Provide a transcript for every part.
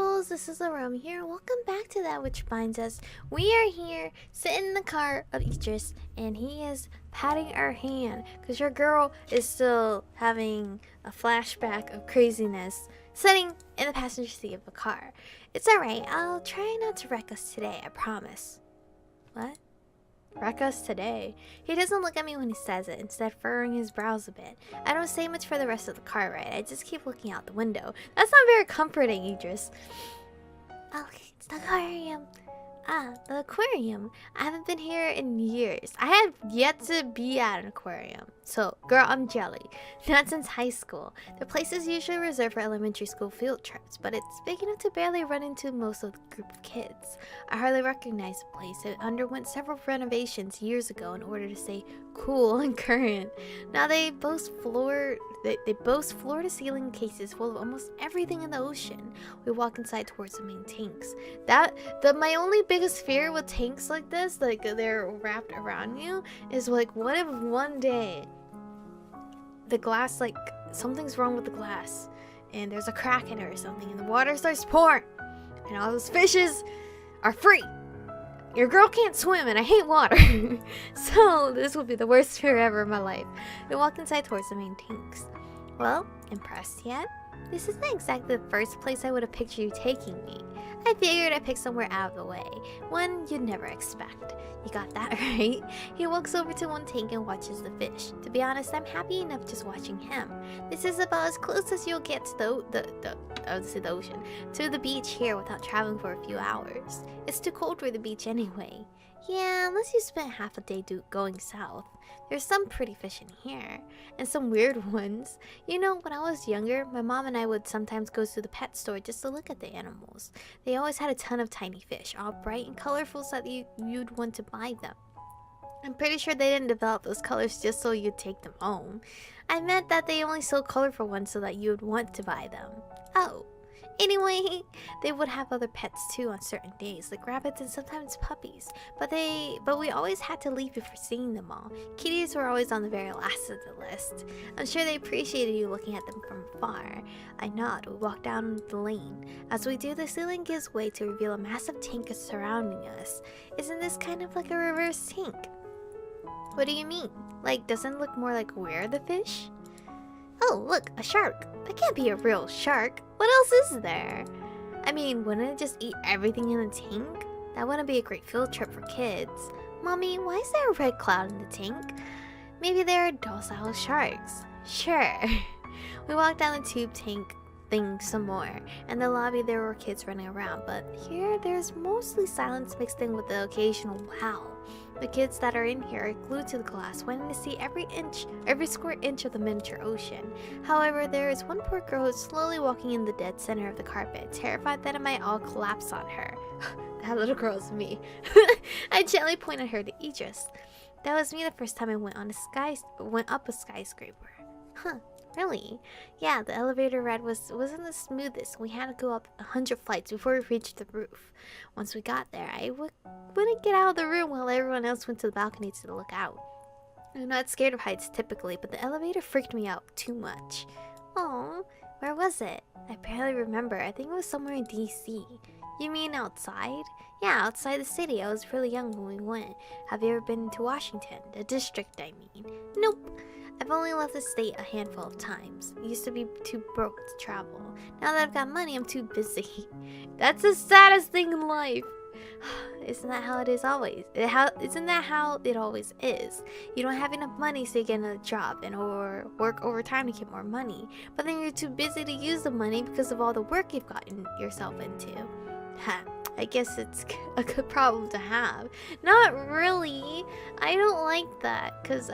beautifuls, this is Aromie here. Welcome back to That Which Binds Us. We are here sitting in the car of Idris, and he is patting our hand because your girl is still having a flashback of craziness sitting in the passenger seat of a car. It's alright, I'll try not to wreck us today, I promise. What? Wreck us today? He doesn't look at me when he says it, instead furrowing his brows a bit. I don't say much for the rest of the car ride, I just keep looking out the window. That's not very comforting, Idris. Okay, it's the aquarium. The aquarium. I haven't been here in years. I have yet to be at an aquarium. So, girl, I'm jelly. Not since high school. The place is usually reserved for elementary school field trips, but it's big enough to barely run into most of the group of kids. I hardly recognize the place. It underwent several renovations years ago in order to stay cool and current. Now they boast floor-to-ceiling cases full of almost everything in the ocean. We walk inside towards the main tanks. My only biggest fear with tanks like this, like they're wrapped around you, is like, what if one day the glass, like something's wrong with the glass and there's a crack in it or something and the water starts pouring and all those fishes are free. Your girl can't swim and I hate water. So this will be the worst fear ever in my life. We walked inside towards the main tanks. Well, impressed yet? This isn't exactly the first place I would have pictured you taking me. I figured I'd pick somewhere out of the way, one you'd never expect. You got that right. He walks over to one tank and watches the fish. To be honest, I'm happy enough just watching him. This is about as close as you'll get to the ocean, to the beach here without traveling for a few hours. It's too cold for the beach anyway. Yeah, unless you spent half a day going south. There's some pretty fish in here, and some weird ones. You know, when I was younger, my mom and I would sometimes go to the pet store just to look at the animals. They always had a ton of tiny fish, all bright and colorful so that you'd want to buy them. I'm pretty sure they didn't develop those colors just so you'd take them home. I meant that they only sold colorful ones so that you would want to buy them. Oh. Anyway, they would have other pets too on certain days, like rabbits and sometimes puppies. But we always had to leave before seeing them all. Kitties were always on the very last of the list. I'm sure they appreciated you looking at them from afar. I nod. We walk down the lane. As we do, the ceiling gives way to reveal a massive tank surrounding us. Isn't this kind of like a reverse tank? What do you mean? Like, doesn't it look more like we're the fish? Oh, look, a shark. That can't be a real shark. What else is there? I mean, wouldn't it just eat everything in the tank? That wouldn't be a great field trip for kids. Mommy, why is there a red cloud in the tank? Maybe there are docile sharks. Sure. We walked down the tube tank thing some more. In the lobby there were kids running around, but here there's mostly silence mixed in with the occasional wow. The kids that are in here are glued to the glass, wanting to see every square inch of the miniature ocean. However, there is one poor girl who's slowly walking in the dead center of the carpet, terrified that it might all collapse on her. That little girl's me. I gently pointed her to Idris. That was me the first time I went up a skyscraper. Huh. Really? Yeah, the elevator ride wasn't the smoothest. We had to go up 100 flights before we reached the roof. Once we got there, I wouldn't get out of the room while everyone else went to the balcony to look out. I'm not scared of heights typically, but the elevator freaked me out too much. Oh, where was it? I barely remember. I think it was somewhere in DC. You mean outside? Yeah, outside the city. I was really young when we went. Have you ever been to Washington? The district, I mean. Nope. I've only left the state a handful of times. I used to be too broke to travel. Now that I've got money, I'm too busy. That's the saddest thing in life. Isn't that how it is always? Isn't that how it always is? You don't have enough money, so you get another job or work overtime to get more money. But then you're too busy to use the money because of all the work you've gotten yourself into. Ha. I guess it's a good problem to have. Not really. I don't like that because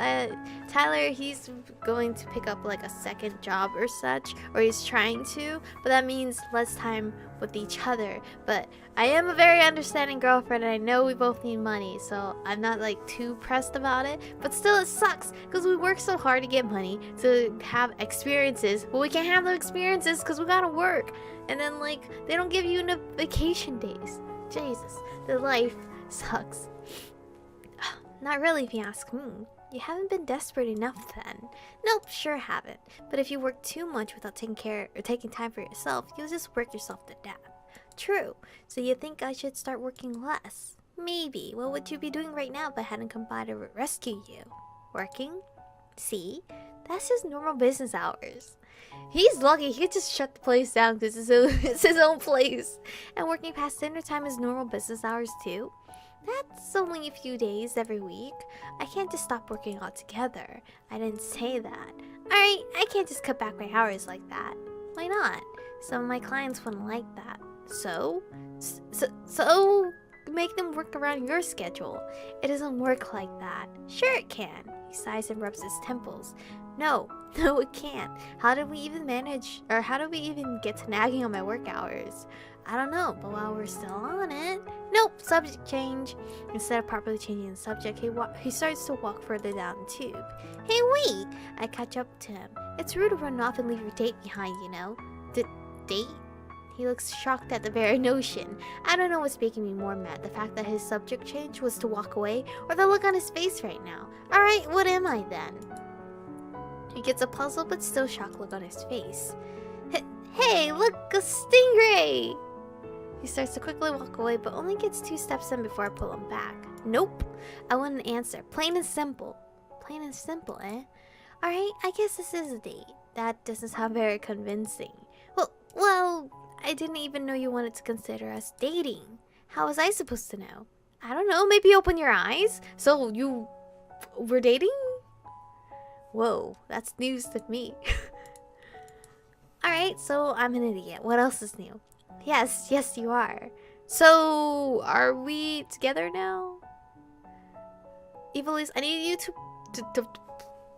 Tyler, he's going to pick up like a second job or such, or he's trying to, but that means less time with each other. But I am a very understanding girlfriend and I know we both need money, so I'm not like too pressed about it. But still, it sucks because we work so hard to get money to have experiences, but we can't have the experiences because we gotta work. And then like they don't give you enough vacation days. Jesus, the life sucks. Not really if you ask me. You haven't been desperate enough then. Nope, sure haven't. But if you work too much without taking time for yourself, you'll just work yourself to death. True. So you think I should start working less? Maybe. What would you be doing right now if I hadn't come by to rescue you? Working? See? That's just normal business hours. He's lucky he could just shut the place down because it's his own place. And working past dinner time is normal business hours too. That's only a few days every week. I can't just stop working altogether. I didn't say that. Alright, I can't just cut back my hours like that. Why not? Some of my clients wouldn't like that. So make them work around your schedule. It doesn't work like that. Sure it can. He sighs and rubs his temples. No, it can't. How did we even get to nagging on my work hours? I don't know, but while we're still on it... Nope, subject change. Instead of properly changing the subject, he starts to walk further down the tube. Hey, wait! I catch up to him. It's rude to run off and leave your date behind, you know. Date? He looks shocked at the very notion. I don't know what's making me more mad, the fact that his subject change was to walk away, or the look on his face right now. Alright, what am I then? He gets a puzzled but still shocked look on his face. Hey, look, a stingray! He starts to quickly walk away, but only gets 2 steps in before I pull him back. Nope. I wouldn't answer. Plain and simple. Plain and simple, eh? Alright, I guess this is a date. That doesn't sound very convincing. Well, I didn't even know you wanted to consider us dating. How was I supposed to know? I don't know, maybe open your eyes? So you were dating? Whoa, that's news to me. Alright, so I'm an idiot. What else is new? Yes, you are. So, are we together now? Evilise, I need you to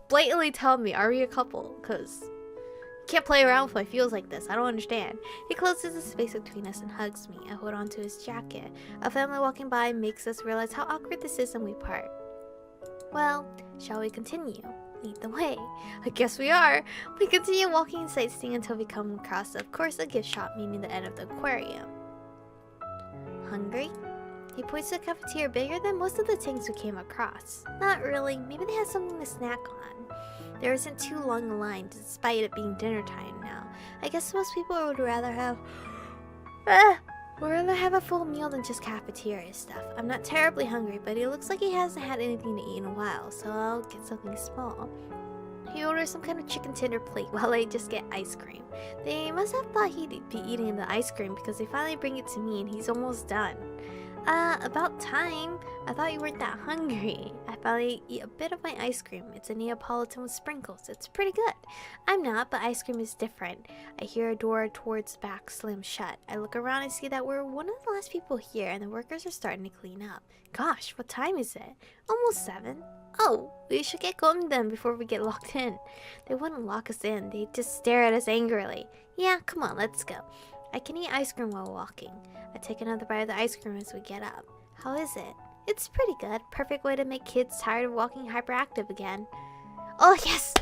blatantly tell me, are we a couple? Because I can't play around with my feels like this. I don't understand. He closes the space between us and hugs me. I hold on to his jacket. A family walking by makes us realize how awkward this is and we part. Well, shall we continue? Lead the way. I guess we are. We continue walking and sightseeing until we come across, of course, a gift shop, meaning the end of the aquarium. Hungry? He points to a cafeteria bigger than most of the things we came across. Not really. Maybe they had something to snack on. There isn't too long a line, despite it being dinner time now. I guess most people would rather have a full meal than just cafeteria stuff. I'm not terribly hungry, but he looks like he hasn't had anything to eat in a while, so I'll get something small. He orders some kind of chicken tender plate while I just get ice cream. They must have thought he'd be eating the ice cream because they finally bring it to me and he's almost done. About time. I thought you weren't that hungry. I finally eat a bit of my ice cream. It's a Neapolitan with sprinkles. It's pretty good. I'm not, but ice cream is different. I hear a door towards the back slam shut. I look around and see that we're one of the last people here and the workers are starting to clean up. Gosh, what time is it? Almost 7. Oh, we should get going then before we get locked in. They wouldn't lock us in. They'd just stare at us angrily. Yeah, come on, let's go. I can eat ice cream while walking. I take another bite of the ice cream as we get up. How is it? It's pretty good. Perfect way to make kids tired of walking hyperactive again. Oh, yes!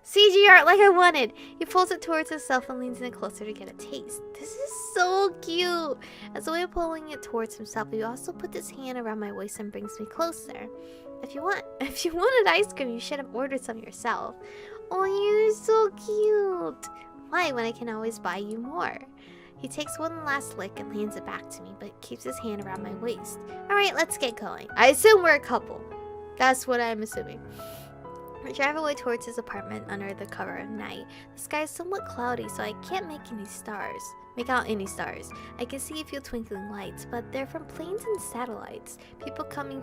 CG art like I wanted! He pulls it towards himself and leans in closer to get a taste. This is so cute! As a way of pulling it towards himself, he also puts his hand around my waist and brings me closer. If you wanted ice cream, you should have ordered some yourself. Oh, you're so cute! Why, when I can always buy you more? He takes one last lick and hands it back to me, but keeps his hand around my waist. Alright, let's get going. I assume we're a couple. That's what I'm assuming. We drive away towards his apartment under the cover of night. The sky is somewhat cloudy, so I can't make out any stars. I can see a few twinkling lights, but they're from planes and satellites. People coming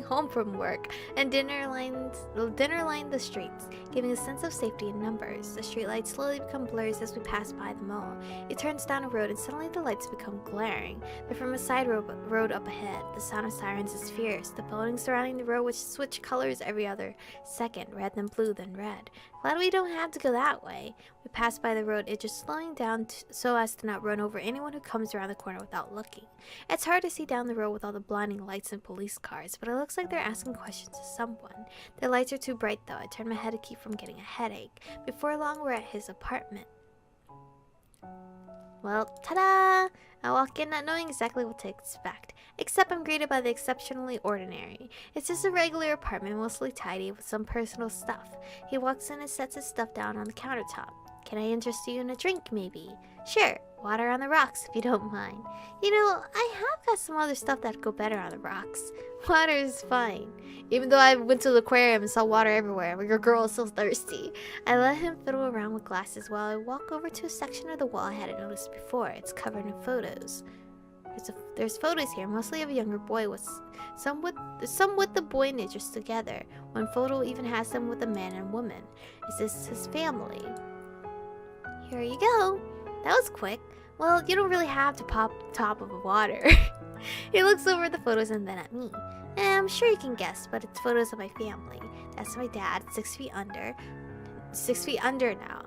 home from work, and dinner line the streets, giving a sense of safety in numbers. The streetlights slowly become blurry as we pass by them all. It turns down a road and suddenly the lights become glaring. They're from a side road up ahead. The sound of sirens is fierce. The buildings surrounding the road which switch colors every other second, red then blue then red. Glad we don't have to go that way. We pass by the road, it's just slowing down so as to not run over anyone who comes around the corner without looking. It's hard to see down the road with all the blinding lights and police cars, but it looks like they're asking questions to someone. The lights are too bright though. I turn my head to keep from getting a headache. Before long, we're at his apartment. Well, ta-da! I walk in not knowing exactly what to expect, except I'm greeted by the exceptionally ordinary. It's just a regular apartment, mostly tidy, with some personal stuff. He walks in and sets his stuff down on the countertop. Can I interest you in a drink, maybe? Sure. Water on the rocks, if you don't mind. You know, I have got some other stuff that go better on the rocks. Water is fine. Even though I went to the aquarium and saw water everywhere, but your girl is so thirsty. I let him fiddle around with glasses while I walk over to a section of the wall I hadn't noticed before. It's covered in photos. There's photos here, mostly of a younger boy with some with the boy and ninjas together. One photo even has them with a man and woman. Is this his family? Here you go. That was quick. Well, you don't really have to pop the top of the water. He looks over at the photos and then at me. I'm sure you can guess, but it's photos of my family. That's my dad, 6 feet under. 6 feet under now.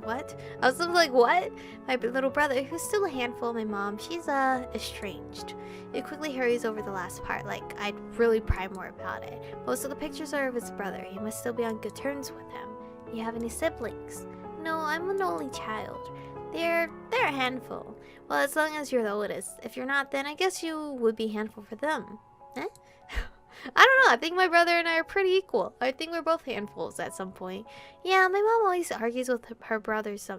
What? I was like, what? My little brother, who's still a handful, my mom, she's estranged. It quickly hurries over the last part, like I'd really pry more about it. Most of the pictures are of his brother. He must still be on good terms with him. You have any siblings? No, I'm an only child. They're a handful. Well, as long as you're the oldest. If you're not, then I guess you would be a handful for them. Eh? I don't know. I think my brother and I are pretty equal. I think we're both handfuls at some point. Yeah, my mom always argues with her brothers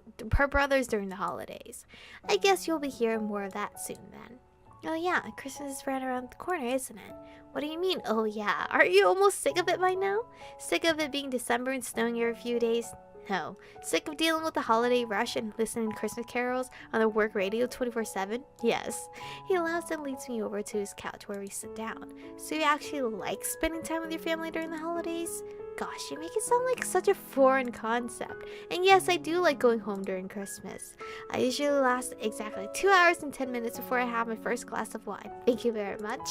during the holidays. I guess you'll be hearing more of that soon then. Oh yeah, Christmas is right around the corner, isn't it? What do you mean, oh yeah? Aren't you almost sick of it by now? Sick of it being December and snowing every few days? No. Sick of dealing with the holiday rush and listening to Christmas carols on the work radio 24/7? Yes. He laughs and leads me over to his couch where we sit down. So you actually like spending time with your family during the holidays? Gosh, you make it sound like such a foreign concept. And yes, I do like going home during Christmas. I usually last exactly 2 hours and 10 minutes before I have my first glass of wine. Thank you very much.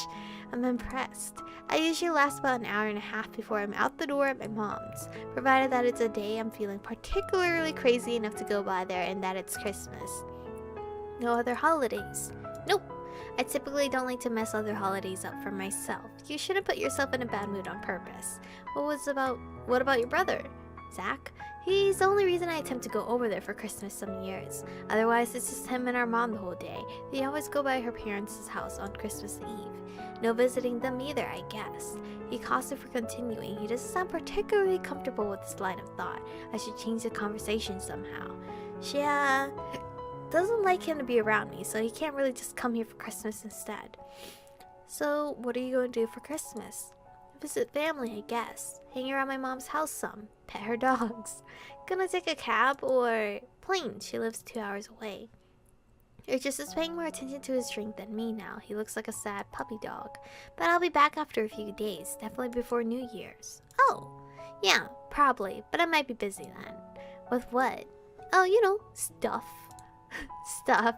I'm impressed. I usually last about an hour and a half before I'm out the door at my mom's, provided that it's a day I'm feeling particularly crazy enough to go by there and that it's Christmas. No other holidays. Nope. I typically don't like to mess other holidays up for myself. You shouldn't put yourself in a bad mood on purpose. What about your brother? Zach? He's the only reason I attempt to go over there for Christmas some years. Otherwise, it's just him and our mom the whole day. They always go by her parents' house on Christmas Eve. No visiting them either, I guess. He costed for continuing. He doesn't sound particularly comfortable with this line of thought. I should change the conversation somehow. She, doesn't like him to be around me, so he can't really just come here for Christmas instead. So, what are you going to do for Christmas? Visit family, I guess. Hang around my mom's house some. Pet her dogs. Gonna take a cab or plane. She lives 2 hours away. Just is paying more attention to his drink than me now. He looks like a sad puppy dog. But I'll be back after a few days. Definitely before New Year's. Oh, yeah, probably. But I might be busy then. With what? Oh, you know, stuff. Stuff.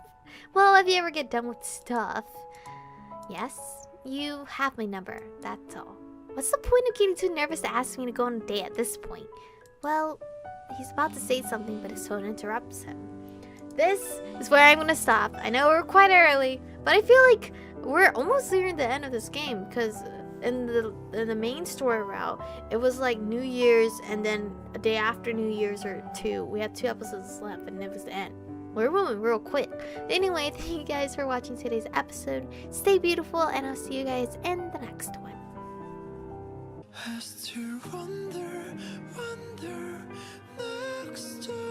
Well, if you ever get done with stuff. Yes, you have my number. That's all. What's the point of getting too nervous to ask me to go on a date at this point? Well, he's about to say something, but his phone interrupts him. This is where I'm gonna stop. I know we're quite early, but I feel like we're almost near the end of this game, because in the main story route, it was like New Year's, and then a day after New Year's or two, we had 2 episodes left, and it was the end. We're moving real quick. Anyway, thank you guys for watching today's episode. Stay beautiful, and I'll see you guys in the next one. Has to wonder next to